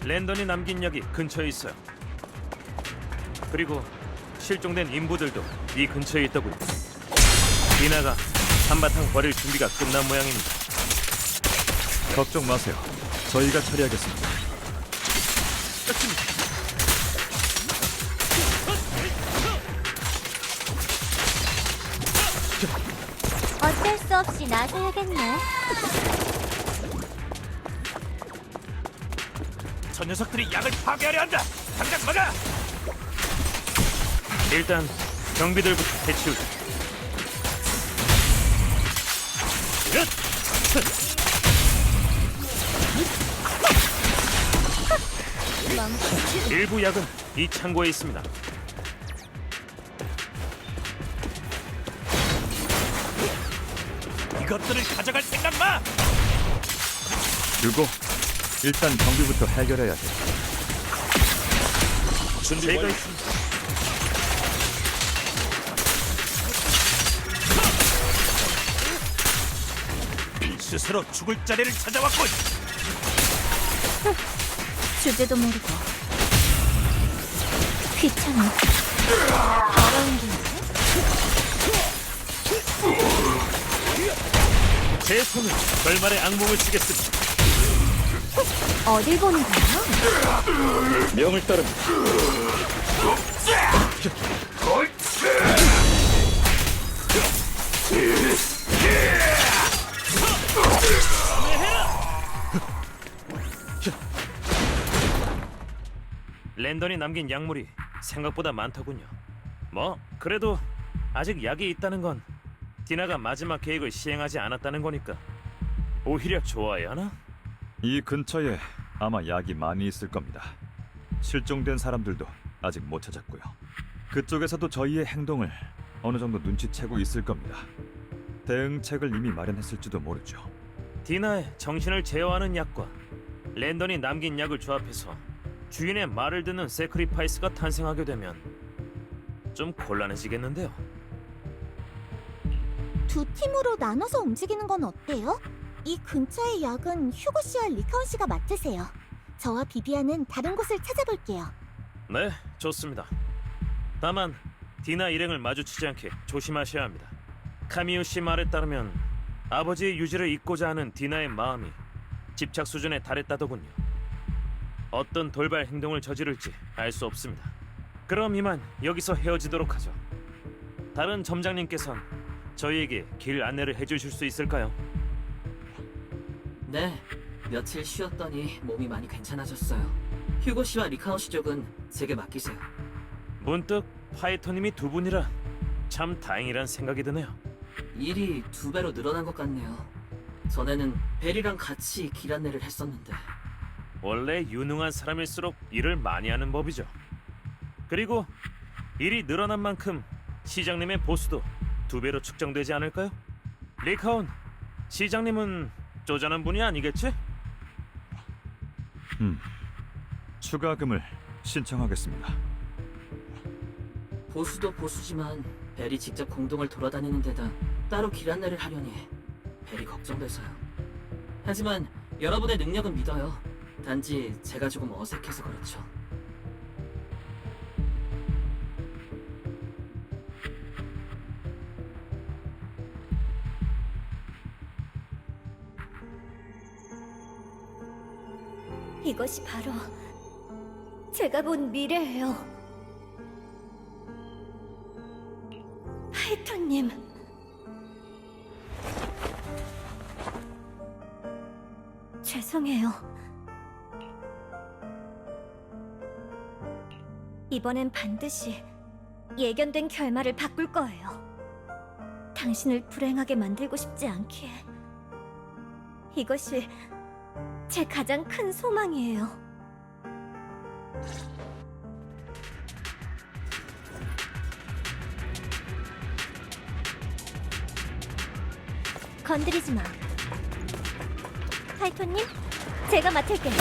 랜던이 남긴 약이 근처에 있어요. 그리고 실종된 인부들도 이 근처에 있더군요. 디나가 한바탕 버릴 준비가 끝난 모양입니다. 걱정 마세요. 저희가 처리하겠습니다. 어쩔 수 없이 나서야겠네. 저 녀석들이 약을 파괴하려 한다. 당장 막아. 일단 경비들부터 해치우자. 일부 약은 이 창고에 있습니다. 이것들을 가져갈 생각 마. 그리고 일단 경비부터 해결해야 돼. 제가 있습니다. 스스로 죽을 자리를 찾아왔군. 주제도 모르고 귀찮아. 더러운 게 제 손은 결말의 악몽을 쓰겠습니다. 어딜 보는 거야? 명을 따릅니다. 랜던이 남긴 약물이 생각보다 많더군요. 뭐 그래도 아직 약이 있다는 건 디나가 마지막 계획을 시행하지 않았다는 거니까 오히려 좋아야 하나? 이 근처에 아마 약이 많이 있을 겁니다. 실종된 사람들도 아직 못 찾았고요. 그쪽에서도 저희의 행동을 어느 정도 눈치채고 있을 겁니다. 대응책을 이미 마련했을지도 모르죠. 디나의 정신을 제어하는 약과 랜던이 남긴 약을 조합해서 주인의 말을 듣는 세크리파이스가 탄생하게 되면 좀 곤란해지겠는데요. 두 팀으로 나눠서 움직이는 건 어때요? 이 근처의 약은 휴고 씨와 리카온 씨가 맡으세요. 저와 비비안은 다른 곳을 찾아볼게요. 네, 좋습니다. 다만 디나 일행을 마주치지 않게 조심하셔야 합니다. 카미우 씨 말에 따르면 아버지의 유지를 잇고자 하는 디나의 마음이 집착 수준에 달했다더군요. 어떤 돌발 행동을 저지를지 알 수 없습니다. 그럼 이만 여기서 헤어지도록 하죠. 다른 점장님께선 저희에게 길 안내를 해주실 수 있을까요? 네, 며칠 쉬었더니 몸이 많이 괜찮아졌어요. 휴고 씨와 리카오 씨 쪽은 제게 맡기세요. 문득 파이터님이 두 분이라 참 다행이란 생각이 드네요. 일이 2배로 늘어난 것 같네요. 전에는 벨이랑 같이 길 안내를 했었는데. 원래 유능한 사람일수록 일을 많이 하는 법이죠. 그리고 일이 늘어난 만큼 시장님의 보수도 2배로 측정되지 않을까요? 리카온, 시장님은 쪼잔한 분이 아니겠지? 추가금을 신청하겠습니다. 보수도 보수지만 벨이 직접 공동을 돌아다니는 데다 따로 길 안내를 하려니 벨이 걱정돼서요. 하지만 여러분의 능력은 믿어요. 단지 제가 조금 어색해서 그렇죠. 이것이 바로 제가 본 미래예요. 파이터님. 죄송해요. 이번엔 반드시 예견된 결말을 바꿀 거예요. 당신을 불행하게 만들고 싶지 않기에. 이것이 제 가장 큰 소망이에요. 건드리지 마. 파이터님, 제가 맡을게요.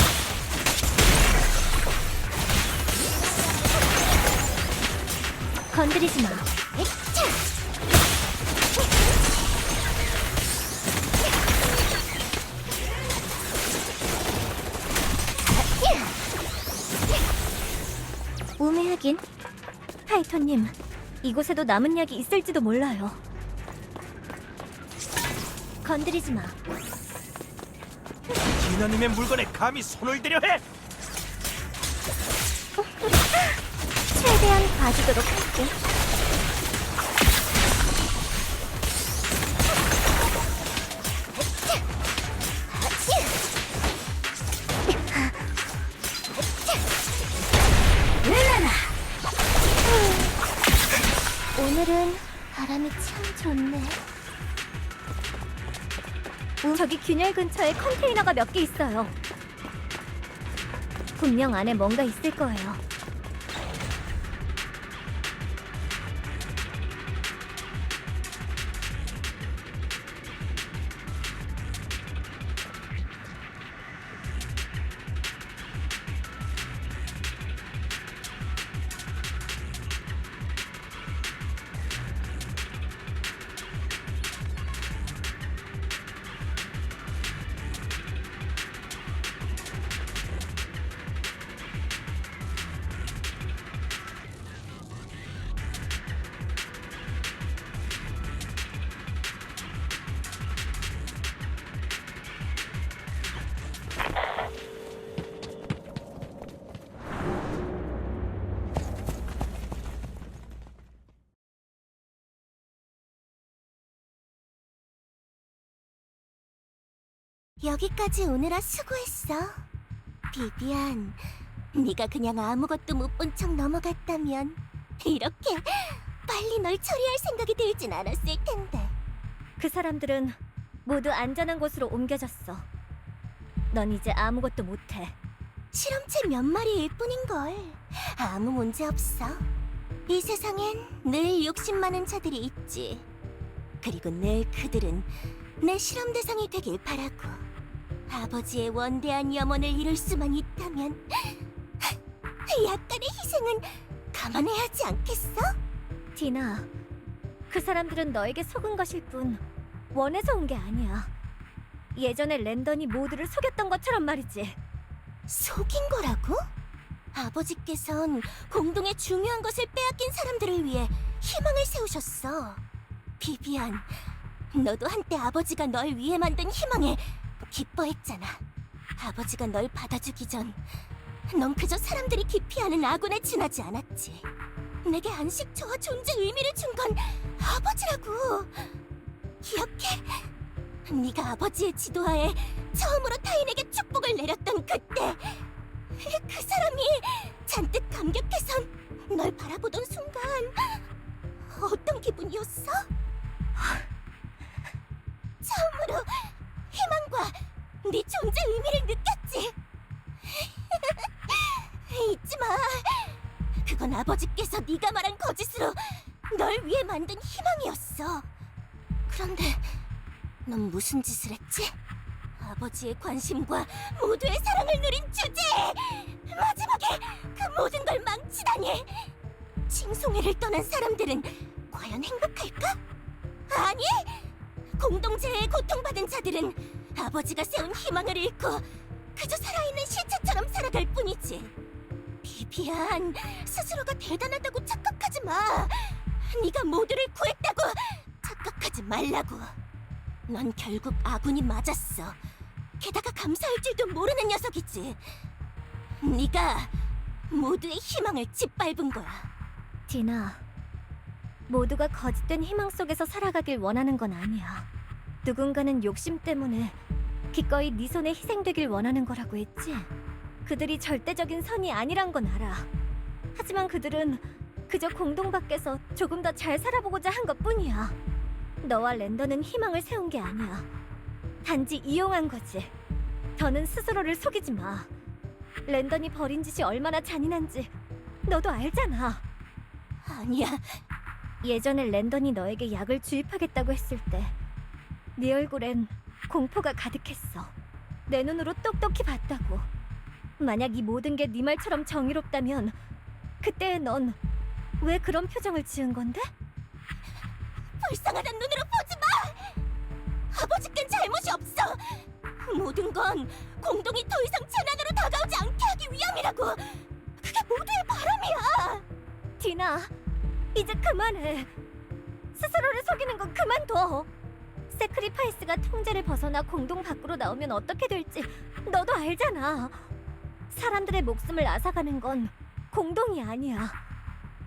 건드리지 마. 에차! 우매하긴. 파이터님, 이곳에도 남은 약이 있을지도 몰라요. 건드리지 마. 디나님의 물건에 감히 손을 대려 해! 최대한 봐주도록 할게. 오늘은 바람이 참 좋네. 저기 균열 근처에 컨테이너가 몇 개 있어요. 분명 안에 뭔가 있을 거예요. 여기까지 오느라 수고했어. 비비안, 네가 그냥 아무것도 못 본 척 넘어갔다면 이렇게 빨리 널 처리할 생각이 들진 않았을 텐데. 그 사람들은 모두 안전한 곳으로 옮겨졌어. 넌 이제 아무것도 못해. 실험체 몇 마리일 뿐인걸. 아무 문제 없어. 이 세상엔 늘 욕심 많은 자들이 있지. 그리고 늘 그들은 내 실험 대상이 되길 바라고. 아버지의 원대한 염원을 이룰 수만 있다면 약간의 희생은 감안해야 하지 않겠어? 디나, 그 사람들은 너에게 속은 것일 뿐 원해서 온 게 아니야. 예전에 랜던이 모두를 속였던 것처럼 말이지. 속인 거라고? 아버지께선 공동의 중요한 것을 빼앗긴 사람들을 위해 희망을 세우셨어. 비비안, 너도 한때 아버지가 널 위해 만든 희망에 기뻐했잖아. 아버지가 널 받아주기 전 넌 그저 사람들이 기피하는 악운에 지나지 않았지. 내게 안식처와 존재 의미를 준 건 아버지라고. 기억해? 네가 아버지의 지도하에 처음으로 타인에게 축복을 내렸던 그때, 그 사람이 잔뜩 감격해선 널 바라보던 순간 어떤 기분이었어? 처음으로 희망과 네 존재 의미를 느꼈지. 잊지 마. 그건 아버지께서 네가 말한 거짓으로 널 위해 만든 희망이었어. 그런데 넌 무슨 짓을 했지? 아버지의 관심과 모두의 사랑을 누린 주제에 마지막에 그 모든 걸 망치다니. 칭송회를 떠난 사람들은 과연 행복할까? 아니! 공동체에 고통받은 자들은 아버지가 세운 희망을 잃고 그저 살아있는 시체처럼 살아갈 뿐이지. 비비안, 스스로가 대단하다고 착각하지 마. 네가 모두를 구했다고 착각하지 말라고. 넌 결국 아군이 맞았어. 게다가 감사할 줄도 모르는 녀석이지. 네가 모두의 희망을 짓밟은 거야. 디나, 모두가 거짓된 희망 속에서 살아가길 원하는 건 아니야. 누군가는 욕심 때문에 기꺼이 네 손에 희생되길 원하는 거라고 했지. 그들이 절대적인 선이 아니란 건 알아. 하지만 그들은 그저 공동 밖에서 조금 더 잘 살아보고자 한 것뿐이야. 너와 랜던은 희망을 세운 게 아니야. 단지 이용한 거지. 더는 스스로를 속이지 마. 랜던이 벌인 짓이 얼마나 잔인한지 너도 알잖아. 아니야. 예전에 랜던이 너에게 약을 주입하겠다고 했을 때 네 얼굴엔 공포가 가득했어. 내 눈으로 똑똑히 봤다고. 만약 이 모든 게 네 말처럼 정의롭다면 그때 넌 왜 그런 표정을 지은 건데? 불쌍하단 눈으로 보지 마! 아버지께는 잘못이 없어! 모든 건 공동이 더 이상 재난으로 다가오지 않게 하기 위함이라고! 그게 모두의 바람이야! 디나, 이제 그만해. 스스로를 속이는 건 그만둬. 세크리파이스가 통제를 벗어나 공동 밖으로 나오면 어떻게 될지 너도 알잖아. 사람들의 목숨을 앗아가는 건 공동이 아니야.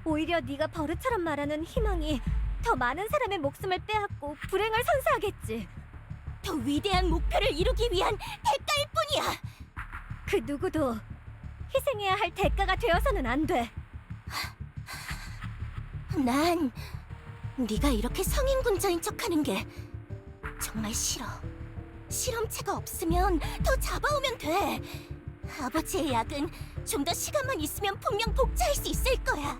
오히려 네가 버릇처럼 말하는 희망이 더 많은 사람의 목숨을 빼앗고 불행을 선사하겠지. 더 위대한 목표를 이루기 위한 대가일 뿐이야. 그 누구도 희생해야 할 대가가 되어서는 안 돼. 난 네가 이렇게 성인군자인 척하는 게 정말 싫어. 실험체가 없으면 더 잡아오면 돼. 아버지의 약은 좀 더 시간만 있으면 분명 복제할 수 있을 거야.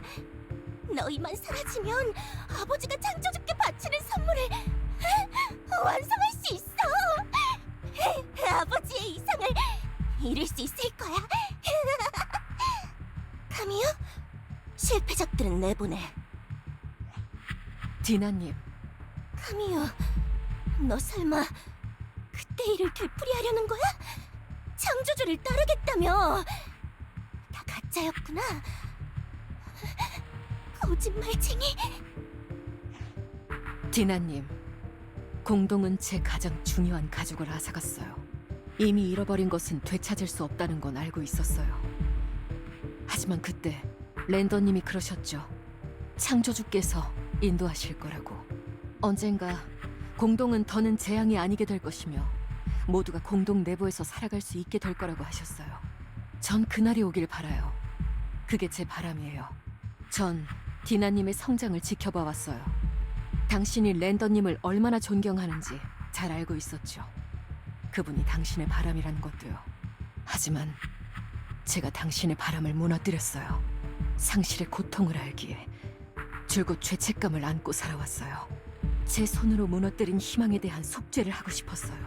너희만 사라지면 아버지가 창조주께 바치는 선물을 완성할 수 있어. 아버지의 이상을 이룰 수 있을 거야. 카미요? 실패작들은 내보내. 디나님, 카미요, 너 설마 그때 일을 되풀이하려는 거야? 창조주를 따르겠다며. 다 가짜였구나. 거짓말쟁이. 디나님, 공동은 제 가장 중요한 가족을 앗아갔어요. 이미 잃어버린 것은 되찾을 수 없다는 건 알고 있었어요. 하지만 그때 랜더님이 그러셨죠. 창조주께서 인도하실 거라고. 언젠가 공동은 더는 재앙이 아니게 될 것이며 모두가 공동 내부에서 살아갈 수 있게 될 거라고 하셨어요. 전 그날이 오길 바라요. 그게 제 바람이에요. 전 디나님의 성장을 지켜봐 왔어요. 당신이 랜더님을 얼마나 존경하는지 잘 알고 있었죠. 그분이 당신의 바람이라는 것도요. 하지만 제가 당신의 바람을 무너뜨렸어요. 상실의 고통을 알기에 줄곧 죄책감을 안고 살아왔어요. 제 손으로 무너뜨린 희망에 대한 속죄를 하고 싶었어요.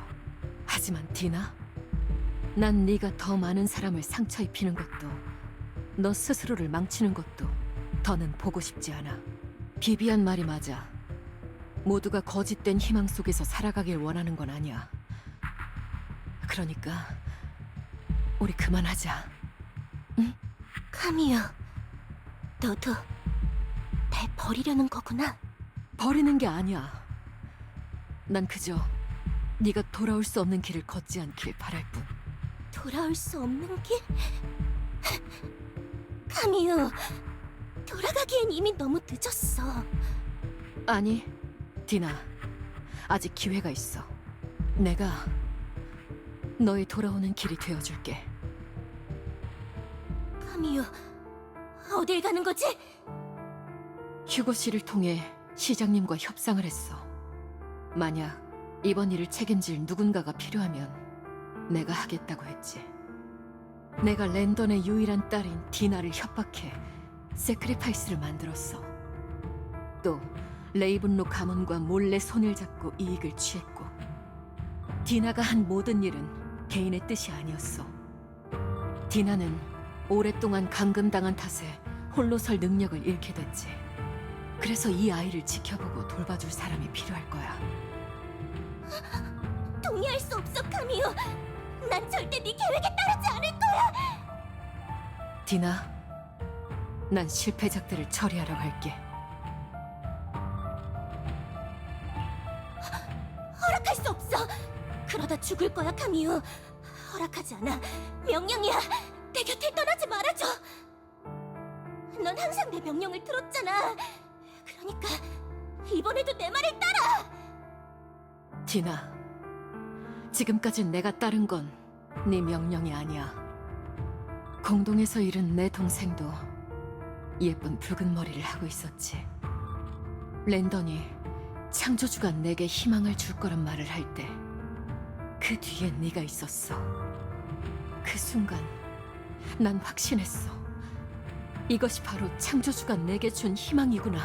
하지만 디나, 난 네가 더 많은 사람을 상처 입히는 것도 너 스스로를 망치는 것도 더는 보고 싶지 않아. 비비안 말이 맞아. 모두가 거짓된 희망 속에서 살아가길 원하는 건 아니야. 그러니까 우리 그만하자. 응? 카미요, 너도 날 버리려는 거구나. 버리는 게 아니야. 난 그저 네가 돌아올 수 없는 길을 걷지 않길 바랄 뿐. 돌아올 수 없는 길? 카미요, 돌아가기엔 이미 너무 늦었어. 아니, 디나. 아직 기회가 있어. 내가 너의 돌아오는 길이 되어줄게. 카미요, 어딜 가는 거지? 휴고 씨를 통해 시장님과 협상을 했어. 만약 이번 일을 책임질 누군가가 필요하면 내가 하겠다고 했지. 내가 랜던의 유일한 딸인 디나를 협박해 세크리파이스를 만들었어. 또 레이븐로 가문과 몰래 손을 잡고 이익을 취했고, 디나가 한 모든 일은 개인의 뜻이 아니었어. 디나는 오랫동안 감금당한 탓에 홀로 설 능력을 잃게 됐지. 그래서 이 아이를 지켜보고 돌봐줄 사람이 필요할 거야. 동의할 수 없어, 카미요. 난 절대 네 계획에 따르지 않을 거야. 디나, 난 실패작들을 처리하러 갈게. 허락할 수 없어. 그러다 죽을 거야, 카미요. 허락하지 않아. 명령이야. 내 곁을 떠나지 말아줘. 넌 항상 내 명령을 들었잖아. 그러니까 이번에도 내 말을 따라. 디나, 지금까지 내가 따른 건 네 명령이 아니야. 공동에서 잃은 내 동생도 예쁜 붉은 머리를 하고 있었지. 랜던이 창조주가 내게 희망을 줄 거란 말을 할 때 그 뒤에 네가 있었어. 그 순간 난 확신했어. 이것이 바로 창조주가 내게 준 희망이구나.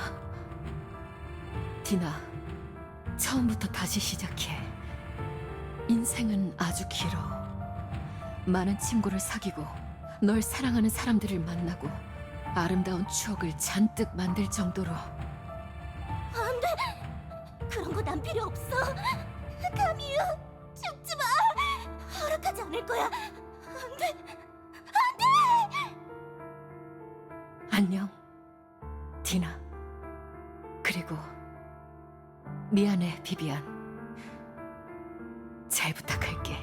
디나, 처음부터 다시 시작해. 인생은 아주 길어. 많은 친구를 사귀고 널 사랑하는 사람들을 만나고 아름다운 추억을 잔뜩 만들 정도로. 안 돼. 그런 거 난 필요 없어. 카미유, 죽지 마. 허락하지 않을 거야. 안 돼. 안 돼. 안녕, 디나. 그리고 미안해, 비비안. 잘 부탁할게.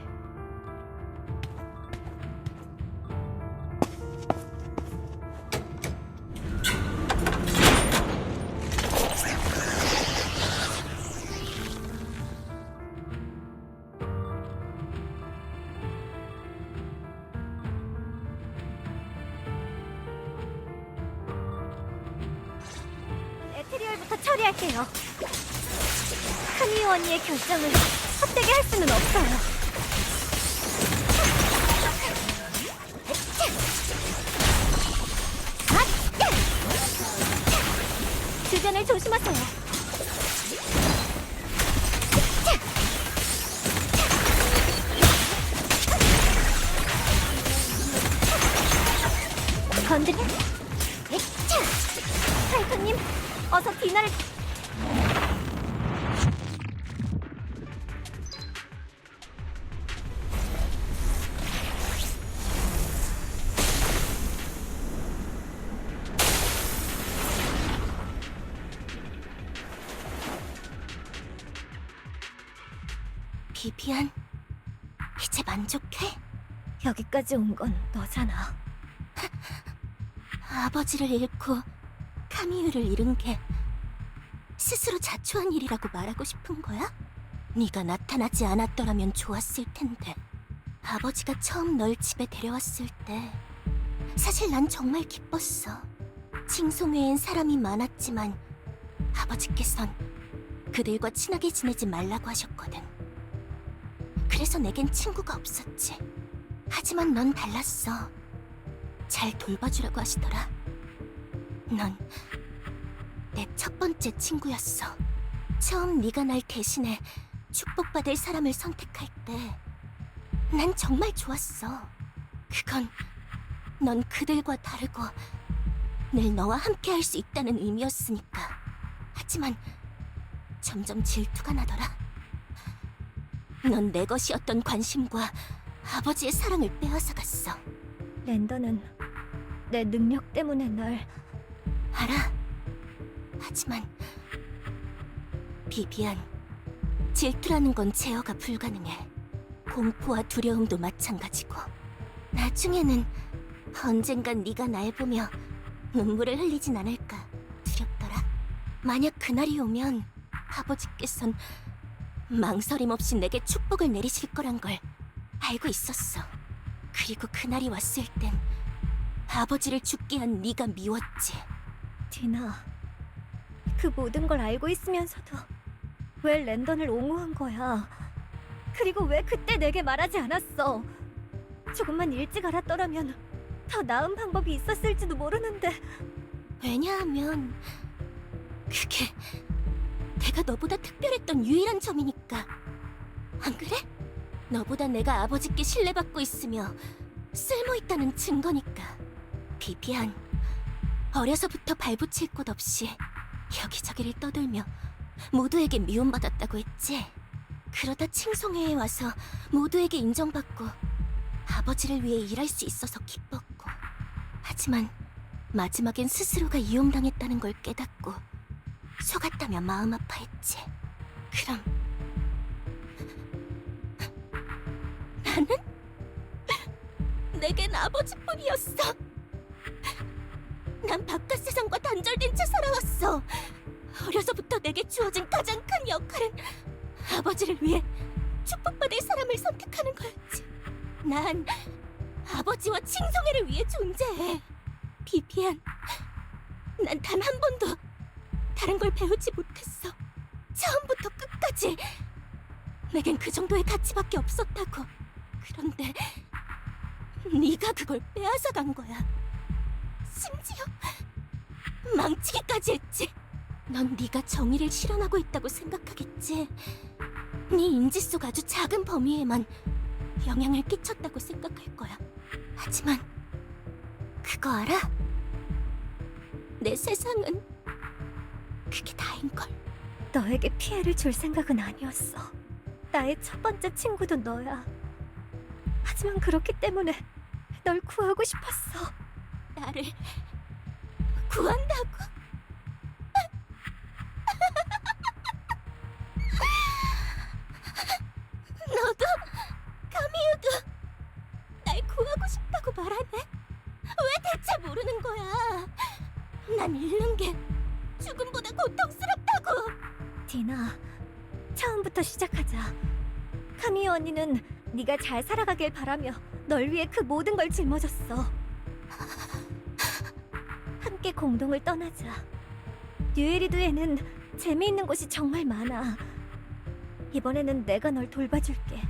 에테리얼부터 처리할게요. 카미오 언니의 결정을 헛되게 할 수는 없어요. 주변을 조심하세요. 건드려. 파이터님, 어서 디나를. 비비안, 이제 만족해? 여기까지 온 건 너잖아. 아버지를 잃고 카미유를 잃은 게 스스로 자초한 일이라고 말하고 싶은 거야? 네가 나타나지 않았더라면 좋았을 텐데. 아버지가 처음 널 집에 데려왔을 때 사실 난 정말 기뻤어. 칭송회엔 사람이 많았지만 아버지께선 그들과 친하게 지내지 말라고 하셨거든. 그래서 내겐 친구가 없었지. 하지만 넌 달랐어. 잘 돌봐주라고 하시더라. 넌 내 첫 번째 친구였어. 처음 네가 날 대신해 축복받을 사람을 선택할 때 난 정말 좋았어. 그건 넌 그들과 다르고 늘 너와 함께 할 수 있다는 의미였으니까. 하지만 점점 질투가 나더라. 넌 내 것이었던 관심과 아버지의 사랑을 빼앗아갔어. 랜더는 내 능력 때문에 널... 알아. 하지만 비비안, 질투라는 건 제어가 불가능해. 공포와 두려움도 마찬가지고. 나중에는 언젠간 네가 날 보며 눈물을 흘리진 않을까 두렵더라. 만약 그날이 오면 아버지께선 망설임 없이 내게 축복을 내리실 거란 걸 알고 있었어. 그리고 그날이 왔을 땐 아버지를 죽게 한 네가 미웠지. 디나, 그 모든 걸 알고 있으면서도 왜 랜던을 옹호한 거야? 그리고 왜 그때 내게 말하지 않았어? 조금만 일찍 알았더라면 더 나은 방법이 있었을지도 모르는데. 왜냐하면 그게 내가 너보다 특별했던 유일한 점이니까. 안 그래? 너보다 내가 아버지께 신뢰받고 있으며 쓸모있다는 증거니까. 비비안, 어려서부터 발붙일 곳 없이 여기저기를 떠돌며 모두에게 미움받았다고 했지. 그러다 칭송회에 와서 모두에게 인정받고 아버지를 위해 일할 수 있어서 기뻤고. 하지만 마지막엔 스스로가 이용당했다는 걸 깨닫고 속았다며 마음 아파했지. 그럼 나는 내겐 아버지뿐이었어. 난 바깥 세상과 단절된 채 살아왔어. 어려서부터 내게 주어진 가장 큰 역할은 아버지를 위해 축복받을 사람을 선택하는 거였지. 난 아버지와 칭송회를 위해 존재해. 비비안, 난 단 한 번도 다른 걸 배우지 못했어. 처음부터 끝까지 내겐 그 정도의 가치밖에 없었다고. 그런데 네가 그걸 빼앗아간 거야. 심지어 망치기까지 했지. 넌 네가 정의를 실현하고 있다고 생각하겠지. 네 인지 속 아주 작은 범위에만 영향을 끼쳤다고 생각할 거야. 하지만 그거 알아? 내 세상은 그게 다인걸. 너에게 피해를 줄 생각은 아니었어. 나의 첫 번째 친구도 너야. 하지만 그렇기 때문에 널 구하고 싶었어. 나를 구한다고? 난 잃는 게 죽음보다 고통스럽다고. 디나, 처음부터 시작하자. 카미오 언니는 네가 잘 살아가길 바라며 널 위해 그 모든 걸 짊어졌어. 함께 공동을 떠나자. 뉴에리드에는 재미있는 곳이 정말 많아. 이번에는 내가 널 돌봐줄게.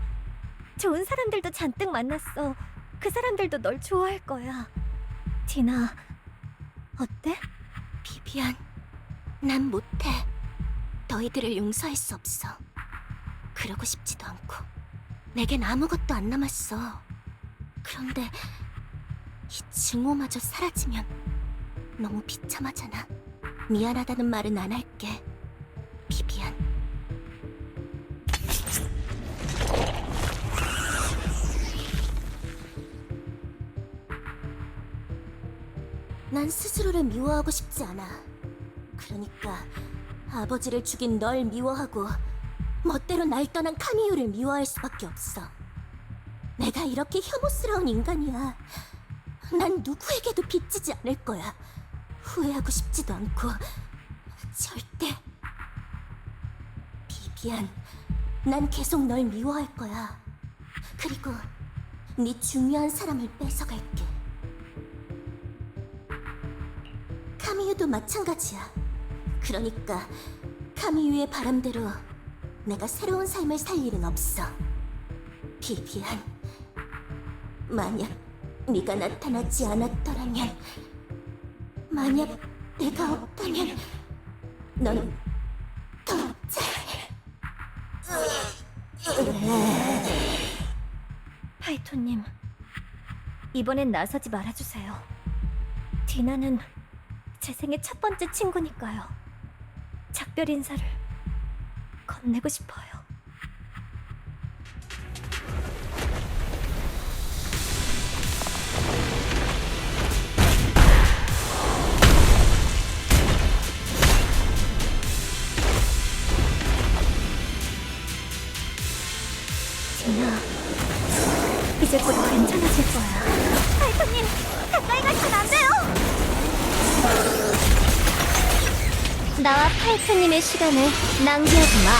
좋은 사람들도 잔뜩 만났어. 그 사람들도 널 좋아할 거야. 디나, 어때? 비비안, 난 못해. 너희들을 용서할 수 없어. 그러고 싶지도 않고. 내겐 아무것도 안 남았어. 그런데 이 증오마저 사라지면 너무 비참하잖아. 미안하다는 말은 안 할게, 비비안. 난 스스로를 미워하고 싶지 않아. 그러니까 아버지를 죽인 널 미워하고 멋대로 날 떠난 카미유를 미워할 수밖에 없어. 내가 이렇게 혐오스러운 인간이야. 난 누구에게도 빚지지 않을 거야. 후회하고 싶지도 않고 절대. 비비안, 난 계속 널 미워할 거야. 그리고 네 중요한 사람을 뺏어갈게. 카미유도 마찬가지야. 그러니까 카미유의 바람대로 내가 새로운 삶을 살 일은 없어. 비비안, 만약 네가 나타나지 않았더라면, 만약 내가 없다면 넌 더 잘... 파이토님, 이번엔 나서지 말아주세요. 디나는 제 생애 첫 번째 친구니까요. 작별 인사를 건네고 싶어요. 디나, 이제 곧 괜찮아질 거야. 파이터님, 가까이 가시면 안 돼요! 나와 파이크님의 시간을 낭비하지 마.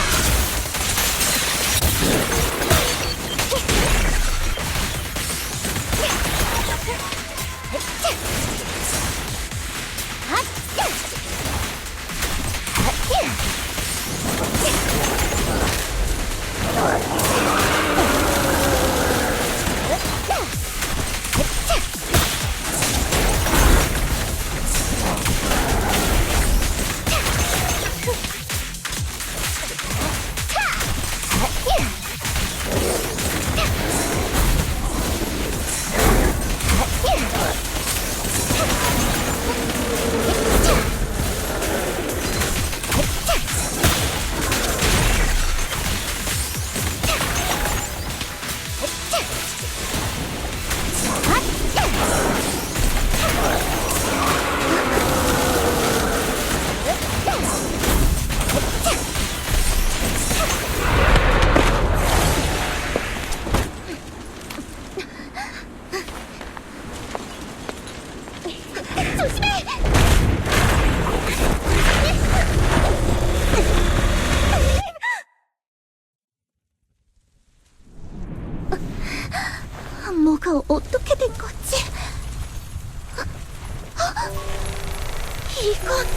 뭐가 어떻게 된 거지? 이건...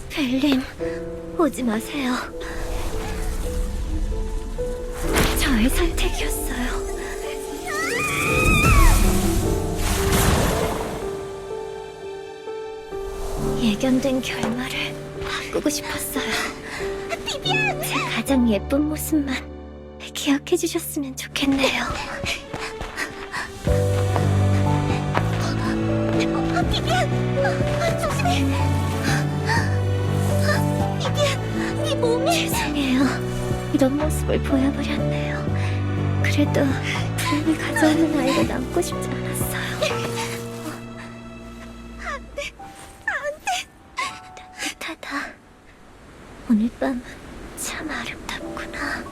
벨림, 오지 마세요. 저의 선택이었어요. 예견된 결말을 바꾸고 싶었어요. 비비안! 제 가장 예쁜 모습만 기억해 주셨으면 좋겠네요. 비비안! 조심해! 비비안, 네 몸이... 죄송해요. 이런 모습을 보여버렸네요. 그래도 불행이 가져오는 아이를 남고 싶지 않았어요. 따뜻하다. 오늘 밤 참 아름답구나.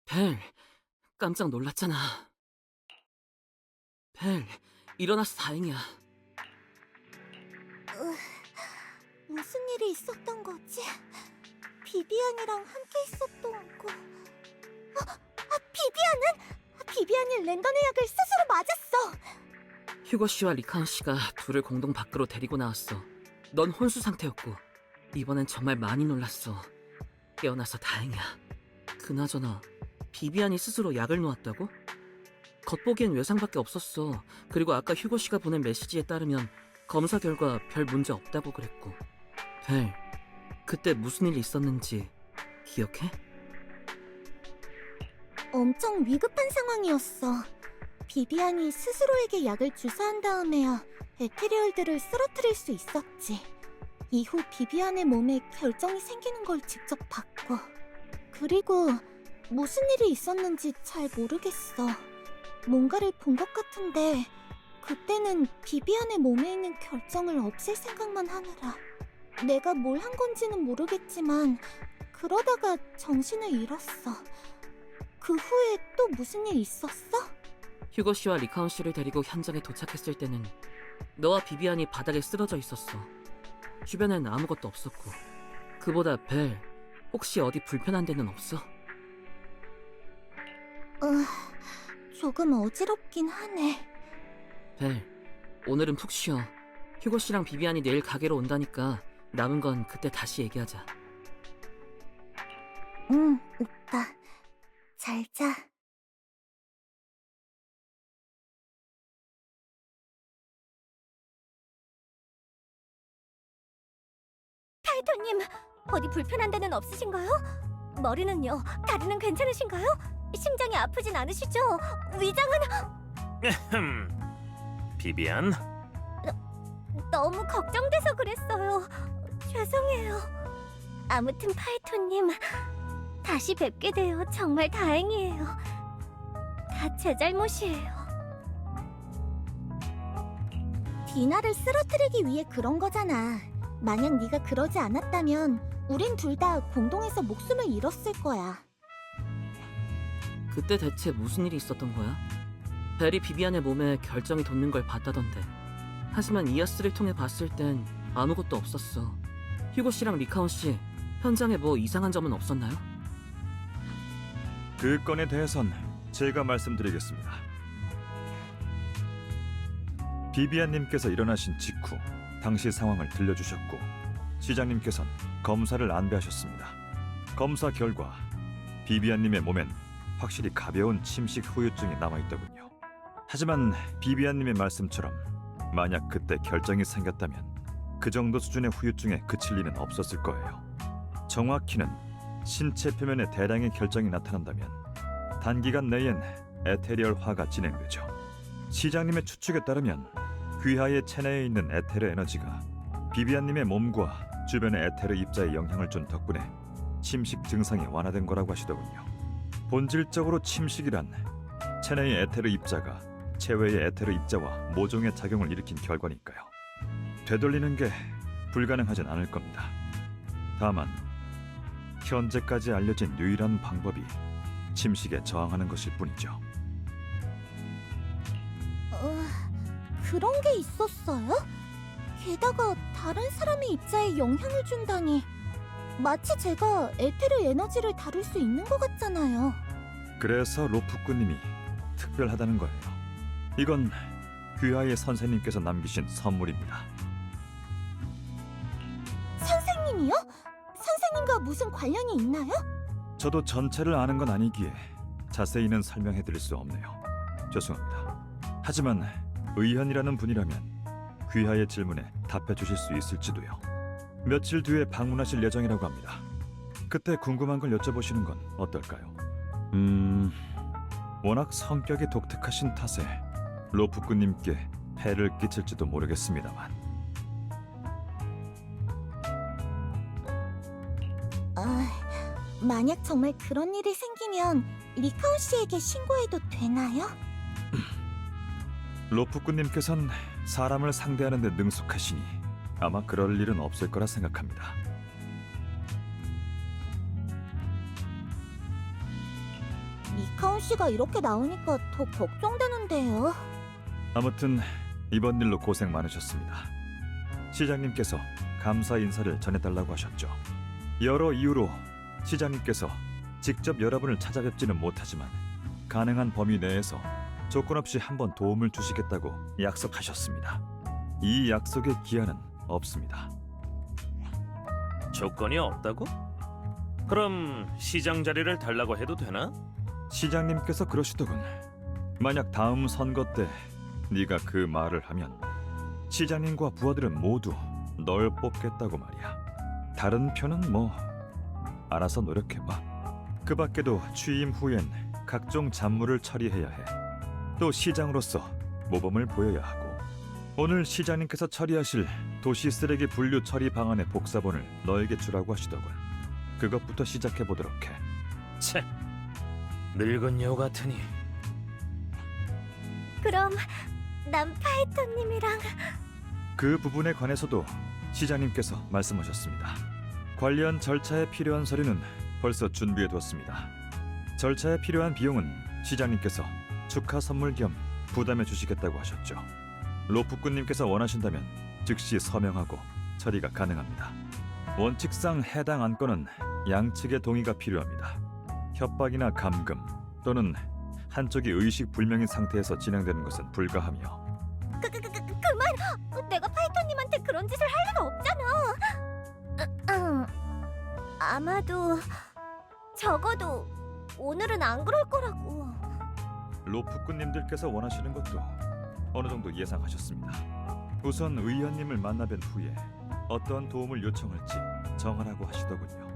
벨, 깜짝 놀랐잖아. 벨, 일어나서 다행이야. 무슨 일이 있었던 거지? 비비안이랑 함께 있었던 거. 비비안이 랜던의 약을 스스로 맞았어. 휴거 씨와 리카운 씨가 둘을 공동 밖으로 데리고 나왔어. 넌 혼수 상태였고 이번엔 정말 많이 놀랐어. 깨어나서 다행이야. 그나저나 비비안이 스스로 약을 놓았다고? 겉보기엔 외상밖에 없었어. 그리고 아까 휴거 씨가 보낸 메시지에 따르면 검사 결과 별 문제 없다고 그랬고. 벨, 그때 무슨 일이 있었는지 기억해? 엄청 위급한 상황이었어. 비비안이 스스로에게 약을 주사한 다음에야 에테리얼들을 쓰러뜨릴 수 있었지. 이후 비비안의 몸에 결정이 생기는 걸 직접 봤고, 그리고 무슨 일이 있었는지 잘 모르겠어. 뭔가를 본 것 같은데 그때는 비비안의 몸에 있는 결정을 없앨 생각만 하느라 내가 뭘 한 건지는 모르겠지만 그러다가 정신을 잃었어. 그 후에 또 무슨 일 있었어? 휴거 씨와 리카운 씨를 데리고 현장에 도착했을 때는 너와 비비안이 바닥에 쓰러져 있었어. 주변엔 아무것도 없었고. 그보다 벨, 혹시 어디 불편한 데는 없어? 조금 어지럽긴 하네. 벨, 오늘은 푹 쉬어. 휴거 씨랑 비비안이 내일 가게로 온다니까 남은 건 그때 다시 얘기하자. 응, 오빠. 잘 자. 타이토님, 어디 불편한 데는 없으신가요? 머리는요? 다리는 괜찮으신가요? 심장이 아프진 않으시죠? 위장은... 비비안, 너무 걱정돼서 그랬어요. 죄송해요. 아무튼 파이토님, 다시 뵙게 되어 정말 다행이에요. 다 제 잘못이에요. 디나를 쓰러뜨리기 위해 그런 거잖아. 만약 네가 그러지 않았다면 우린 둘 다 공동에서 목숨을 잃었을 거야. 그때 대체 무슨 일이 있었던 거야? 벨이 비비안의 몸에 결정이 돋는 걸 봤다던데. 하지만 이아스를 통해 봤을 땐 아무것도 없었어. 휴고 씨랑 리카운 씨, 현장에 뭐 이상한 점은 없었나요? 그 건에 대해선 제가 말씀드리겠습니다. 비비안님께서 일어나신 직후 당시 상황을 들려주셨고, 시장님께선 검사를 안배하셨습니다. 검사 결과 비비안님의 몸엔 확실히 가벼운 침식 후유증이 남아있더군요. 하지만 비비안님의 말씀처럼 만약 그때 결정이 생겼다면 그 정도 수준의 후유증에 그칠 리는 없었을 거예요. 정확히는 신체 표면에 대량의 결정이 나타난다면 단기간 내엔 에테리얼화가 진행되죠. 시장님의 추측에 따르면 귀하의 체내에 있는 에테르 에너지가 비비안님의 몸과 주변의 에테르 입자에 영향을 준 덕분에 침식 증상이 완화된 거라고 하시더군요. 본질적으로 침식이란 체내의 에테르 입자가 체외의 에테르 입자와 모종의 작용을 일으킨 결과니까요. 되돌리는 게 불가능하진 않을 겁니다. 다만 현재까지 알려진 유일한 방법이 침식에 저항하는 것일 뿐이죠. 그런 게 있었어요? 게다가 다른 사람의 입자에 영향을 준다니, 마치 제가 에테르 에너지를 다룰 수 있는 것 같잖아요. 그래서 로프꾸님이 특별하다는 거예요. 이건 귀하의 선생님께서 남기신 선물입니다. 선생님이요? 선생님과 무슨 관련이 있나요? 저도 전체를 아는 건 아니기에 자세히는 설명해드릴 수 없네요. 죄송합니다. 하지만 의현이라는 분이라면 귀하의 질문에 답해주실 수 있을지도요. 며칠 뒤에 방문하실 예정이라고 합니다. 그때 궁금한 걸 여쭤보시는 건 어떨까요? 워낙 성격이 독특하신 탓에 로프꾸님께 해를 끼칠지도 모르겠습니다만. 만약 정말 그런 일이 생기면 리카운 씨에게 신고해도 되나요? 로프꾸님께선 사람을 상대하는 데 능숙하시니 아마 그럴 일은 없을 거라 생각합니다. 이카온 씨가 이렇게 나오니까 더 걱정되는데요. 아무튼 이번 일로 고생 많으셨습니다. 시장님께서 감사 인사를 전해달라고 하셨죠. 여러 이유로 시장님께서 직접 여러분을 찾아뵙지는 못하지만 가능한 범위 내에서 조건 없이 한번 도움을 주시겠다고 약속하셨습니다. 이 약속의 기한은 없습니다. 조건이 없다고? 그럼 시장 자리를 달라고 해도 되나? 시장님께서 그러시더군. 만약 다음 선거 때 네가 그 말을 하면 시장님과 부하들은 모두 널 뽑겠다고 말이야. 다른 표는 뭐 알아서 노력해봐. 그 밖에도 취임 후엔 각종 잡무를 처리해야 해. 또 시장으로서 모범을 보여야 하고, 오늘 시장님께서 처리하실 도시 쓰레기 분류 처리 방안의 복사본을 너에게 주라고 하시더군. 그것부터 시작해보도록 해. 채, 늙은 여우 같으니. 그럼 난 파이터님이랑 그 부분에 관해서도 시장님께서 말씀하셨습니다. 관련 절차에 필요한 서류는 벌써 준비해두었습니다. 절차에 필요한 비용은 시장님께서 축하 선물 겸 부담해 주시겠다고 하셨죠. 로프꾼님께서 원하신다면 즉시 서명하고 처리가 가능합니다. 원칙상 해당 안건은 양측의 동의가 필요합니다. 협박이나 감금 또는 한쪽이 의식 불명인 상태에서 진행되는 것은 불가하며, 그만! 내가 파이터님한테 그런 짓을 할 리가 없잖아. 아마도 적어도 오늘은 안 그럴 거라고. 로프꾼님들께서 원하시는 것도 어느 정도 예상하셨습니다. 우선 의원님을 만나뵌 후에 어떤 도움을 요청할지 정하라고 하시더군요.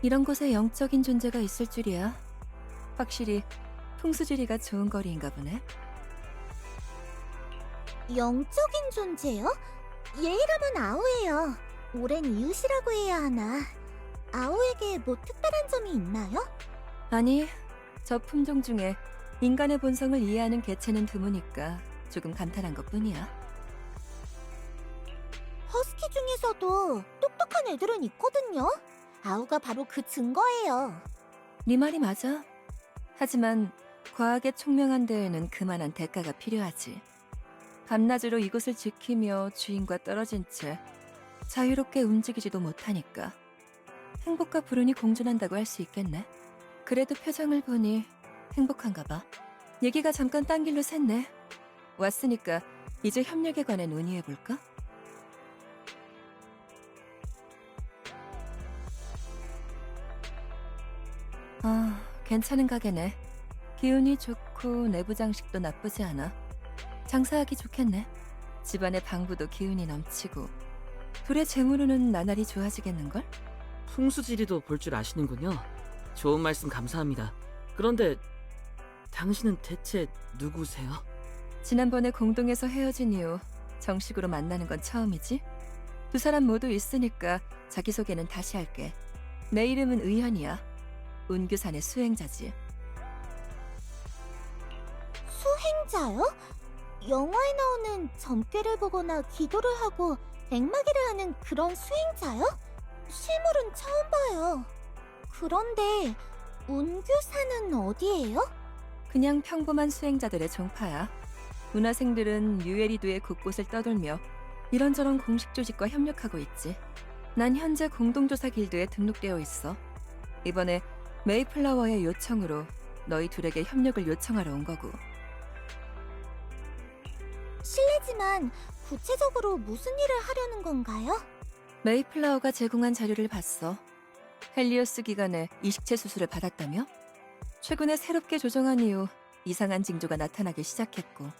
이런 곳에 영적인 존재가 있을 줄이야. 확실히 풍수지리가 좋은 거리인가 보네. 영적인 존재요? 얘 이름은 아우예요. 오랜 이웃이라고 해야 하나? 아오에게 뭐 특별한 점이 있나요? 아니, 저 품종 중에 인간의 본성을 이해하는 개체는 드무니까 조금 감탄한 것뿐이야. 허스키 중에서도 똑똑한 애들은 있거든요. 아오가 바로 그 증거예요. 네 말이 맞아. 하지만 과학에 총명한 데에는 그만한 대가가 필요하지. 밤낮으로 이곳을 지키며 주인과 떨어진 채 자유롭게 움직이지도 못하니까 행복과 불운이 공존한다고 할 수 있겠네. 그래도 표정을 보니 행복한가 봐. 얘기가 잠깐 딴 길로 샜네. 왔으니까 이제 협력에 관해 논의해볼까? 아, 괜찮은 가게네. 기운이 좋고 내부 장식도 나쁘지 않아. 장사하기 좋겠네. 집안의 방부도 기운이 넘치고 둘의 재물로는 나날이 좋아지겠는걸? 풍수지리도 볼 줄 아시는군요. 좋은 말씀 감사합니다. 그런데 당신은 대체 누구세요? 지난번에 공동에서 헤어진 이후 정식으로 만나는 건 처음이지? 두 사람 모두 있으니까 자기소개는 다시 할게. 내 이름은 의현이야. 운규산의 수행자지. 수행자요? 영화에 나오는 점괘를 보거나 기도를 하고 액마기를 하는 그런 수행자요? 실물은 처음 봐요. 그런데 운규사는 어디예요? 그냥 평범한 수행자들의 종파야. 문화생들은 유에리두의 곳곳을 떠돌며 이런저런 공식 조직과 협력하고 있지. 난 현재 공동조사 길드에 등록되어 있어. 이번에 메이플라워의 요청으로 너희 둘에게 협력을 요청하러 온 거고. 실례지만 구체적으로 무슨 일을 하려는 건가요? 메이플라워가 제공한 자료를 봤어. 헬리오스 기간에 이식체 수술을 받았다며? 최근에 새롭게 조정한 이후 이상한 징조가 나타나기 시작했고,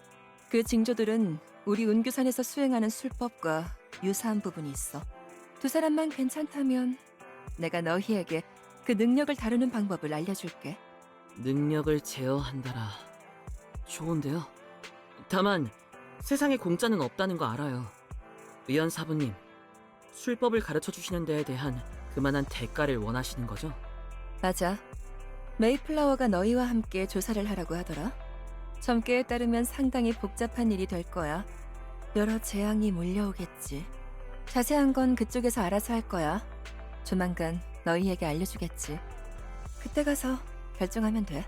그 징조들은 우리 운규산에서 수행하는 술법과 유사한 부분이 있어. 두 사람만 괜찮다면 내가 너희에게 그 능력을 다루는 방법을 알려줄게. 능력을 제어한다라. 좋은데요. 다만 세상에 공짜는 없다는 거 알아요. 의연 사부님, 술법을 가르쳐 주시는 데에 대한 그만한 대가를 원하시는 거죠? 맞아. 메이플라워가 너희와 함께 조사를 하라고 하더라. 점괘에 따르면 상당히 복잡한 일이 될 거야. 여러 재앙이 몰려오겠지. 자세한 건 그쪽에서 알아서 할 거야. 조만간 너희에게 알려주겠지. 그때 가서 결정하면 돼.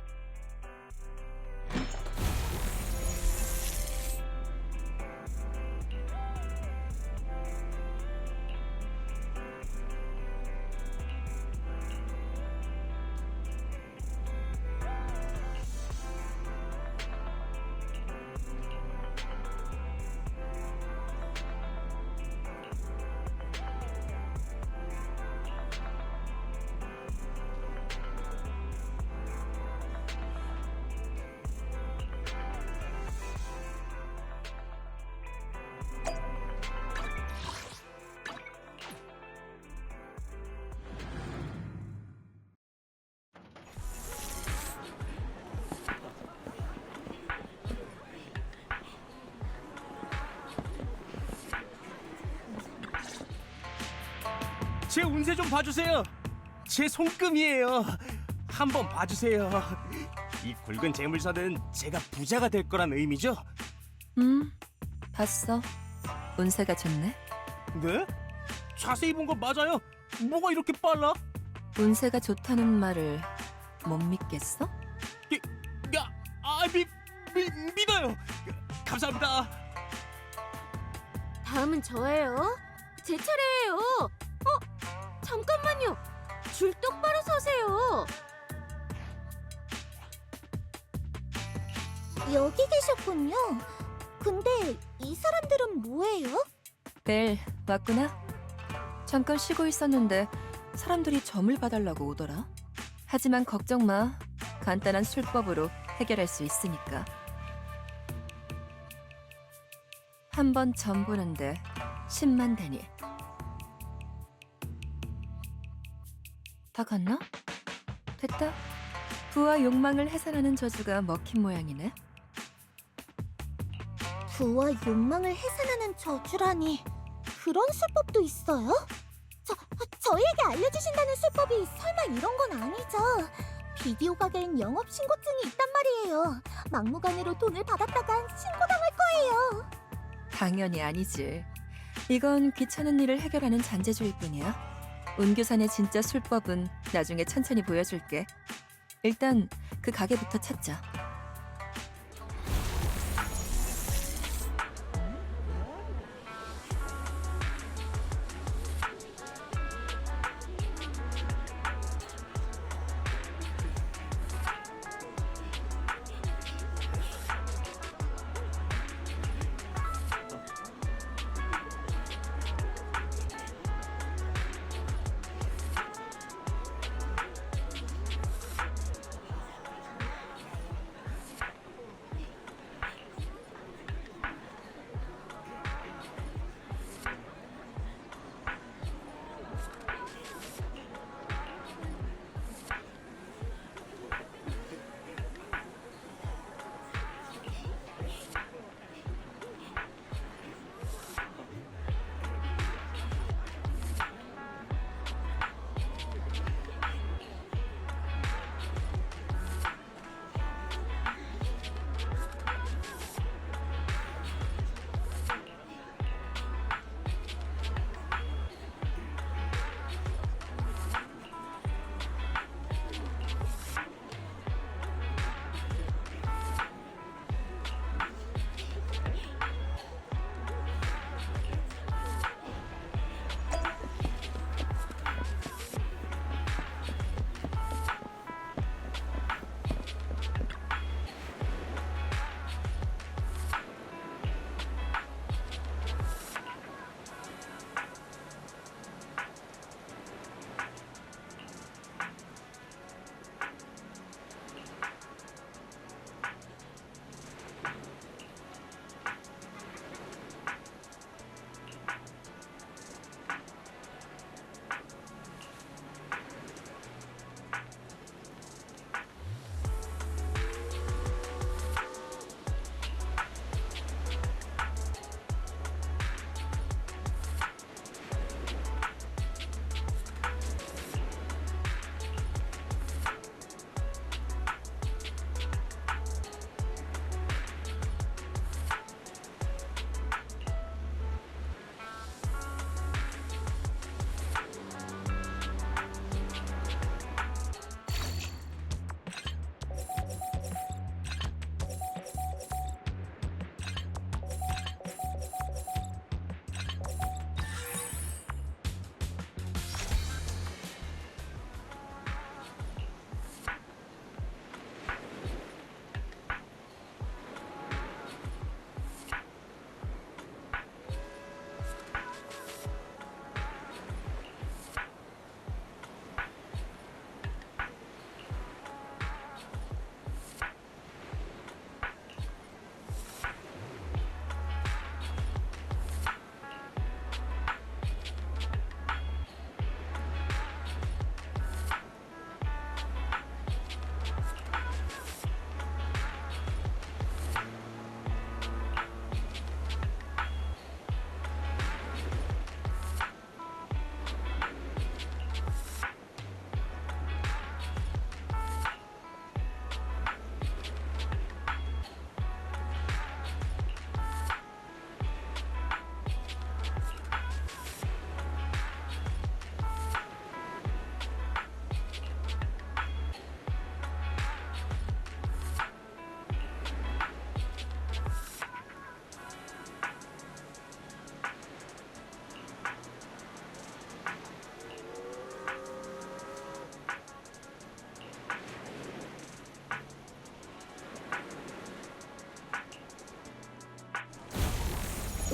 제 운세 좀 봐주세요. 제 손금이에요. 한번 봐주세요. 이 굵은 재물선은 제가 부자가 될 거란 의미죠? 봤어. 운세가 좋네. 네? 자세히 본 거 맞아요. 뭐가 이렇게 빨라? 운세가 좋다는 말을 못 믿겠어? 야, 믿어요. 감사합니다. 다음은 저예요. 제 차례예요. 잠깐만요. 줄 똑바로 서세요. 여기 계셨군요. 근데 이 사람들은 뭐예요? 벨, 왔구나. 잠깐 쉬고 있었는데 사람들이 점을 봐달라고 오더라. 하지만 걱정 마. 간단한 술법으로 해결할 수 있으니까. 한 번 점 보는데 10만 되니. 다 갔나? 됐다. 부와 욕망을 해산하는 저주가 먹힌 모양이네. 부와 욕망을 해산하는 저주라니. 그런 술법도 있어요? 저희에게 알려주신다는 술법이 설마 이런 건 아니죠? 비디오 가게엔 영업 신고증이 있단 말이에요. 막무가내로 돈을 받았다간 신고당할 거예요. 당연히 아니지. 이건 귀찮은 일을 해결하는 잔재주일 뿐이야. 운규산의 진짜 술법은 나중에 천천히 보여줄게. 일단 그 가게부터 찾자.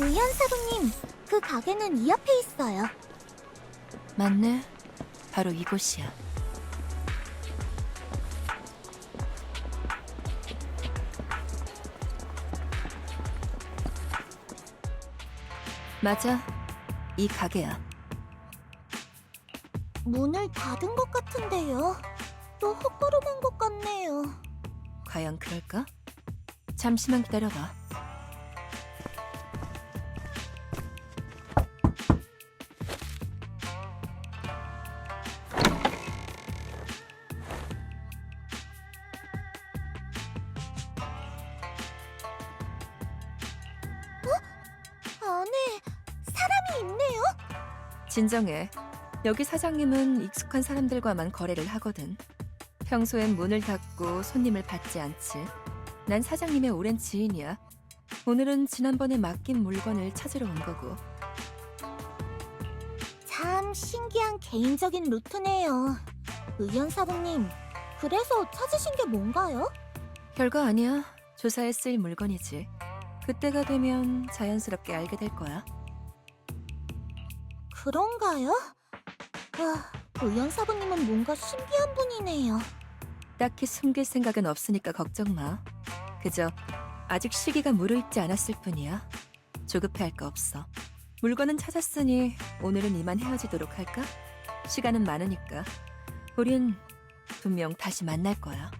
의연사부님, 그 가게는 이 앞에 있어요. 맞네. 바로 이곳이야. 맞아. 이 가게야. 문을 닫은 것 같은데요. 또 헛걸음한 것 같네요. 과연 그럴까? 잠시만 기다려봐. 진정해. 여기 사장님은 익숙한 사람들과만 거래를 하거든. 평소엔 문을 닫고 손님을 받지 않지. 난 사장님의 오랜 지인이야. 오늘은 지난번에 맡긴 물건을 찾으러 온 거고. 참 신기한 개인적인 루트네요. 의연사부님, 그래서 찾으신 게 뭔가요? 별거 아니야. 조사에 쓸 물건이지. 그때가 되면 자연스럽게 알게 될 거야. 그런가요? 의연사부님은 뭔가 신비한 분이네요. 딱히 숨길 생각은 없으니까 걱정 마. 그저 아직 시기가 무르익지 않았을 뿐이야. 조급해할 거 없어. 물건은 찾았으니 오늘은 이만 헤어지도록 할까? 시간은 많으니까. 우린 분명 다시 만날 거야.